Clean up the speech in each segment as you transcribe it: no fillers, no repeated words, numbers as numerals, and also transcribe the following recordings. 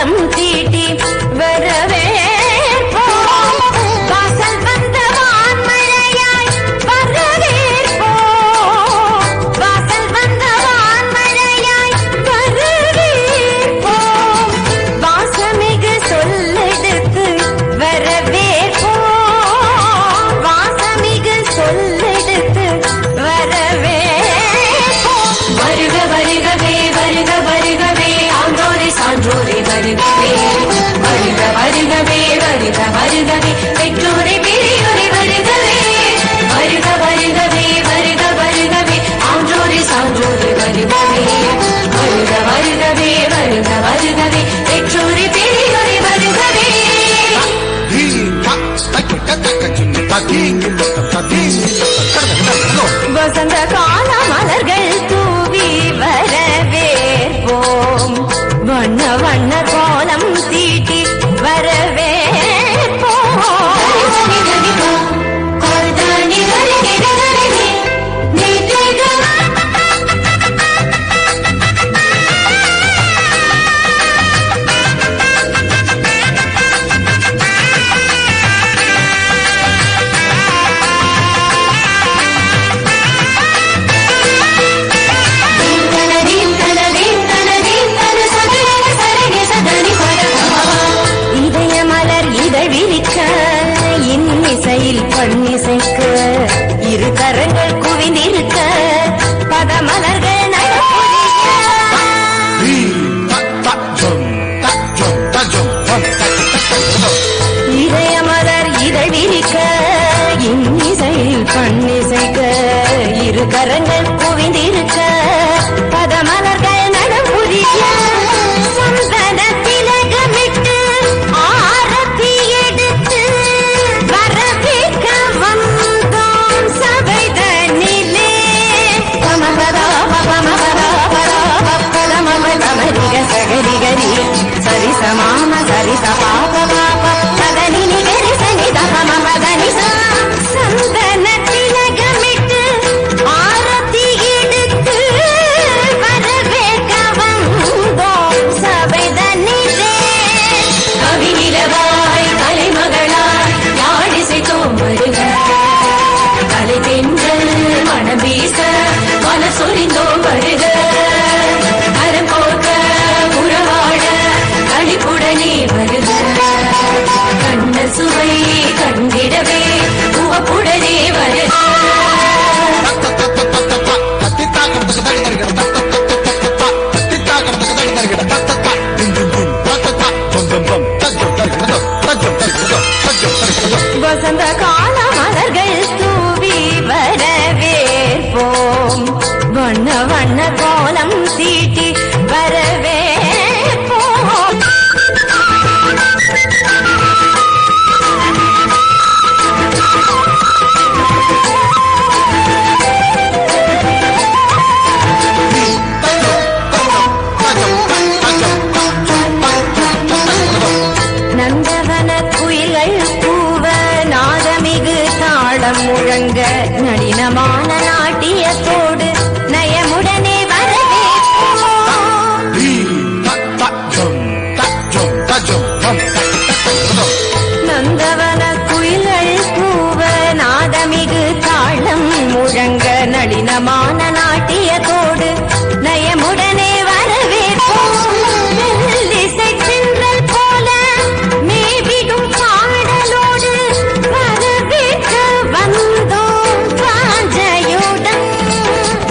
கோலம் தீட்டி வரவே வசந்த கால மலர்கள் தூவி வரவேற்போம் வண்ண வண்ண கோலம் தீட்டி வரவேற்போம் பண்ணிசைக்க இரு கரங்கள் குவிந்திருக்க பதமலர்கள் இதயமலர் இதழ் விரிக்க இன்னிசையில் பண்ணிசைக்க இரு கரங்கள் குவிந்திருக்க பதமலர்கள் நடம் புரிய சந்தன திலகமிட்டு ஆரத்தி எடுத்து வரவேற்க வந்தோம் சபை தன்னிலே சகரிகரி சரி சமாம சரி சபாப சதனி நிகரி சனி தம மதனி சந்தன திலகமிட்டு ஆரத்தி எடுத்து வரவேற்க வந்தோம் சபை தன்னிலே கவி நிலவாய் கலைமகளாய் யாழிசைத்தோம் வருக கலை தென்றல் மனம் வீச மனசொலிந்தோம் வருக கரம் கோர்க்க உறவாட களிப்புடனே வருக கண்ணல் சுவை கண்டிடவே உவப்புடனே வருக வசந்த கால மலர்கள் தூவி வரவேற்போம் வண்ண வண்ண கோலம் தீட்டி வரவேற்போம் நந்தவன குயில்கள் கூவ நாதமிகு தாளம் முழங்க நளினமான நாட்டியத்தோடு நயமுடனே நந்தவன குயில்கள் கூவ நாதமிகு தாளம் முழங்க நளினமான நாட்டியத்தோடு நயமுடனே வரவேற்போம் இசை தின்றல் போல மேவிடும் பாடலோடு வரவேற்க வந்தோம் வாஞ்சையுடன்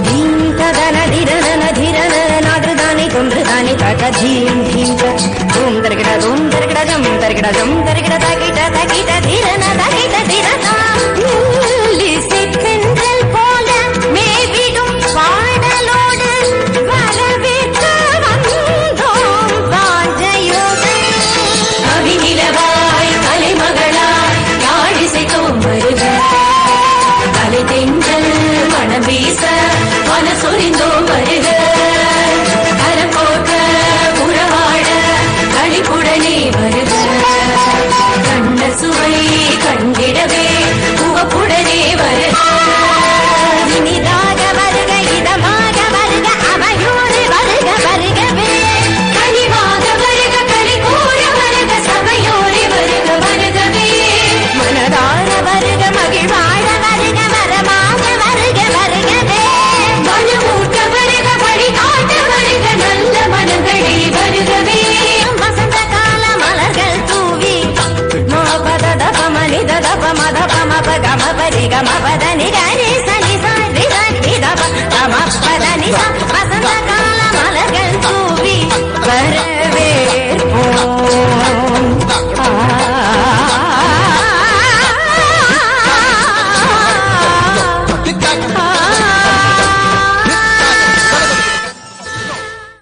தீந்ததன திரன திரன நாடுதானே தொன்றுதானே தக தீம் தீம் தூம் தருகிட தூம் தருகிட ஜம் தருகிட ஜம் தருகிட தகிட தகிட திரன தகிட திரனா இசை தின்றல் போல மேவிடும் பாடலோடு வரவேற்க வந்தோம் வாஞ்சையுடன் கவி நிலவாய் கலைமகளாய் யாழிசைத்தோம் வருக கலை தென்றல் மனம் வீச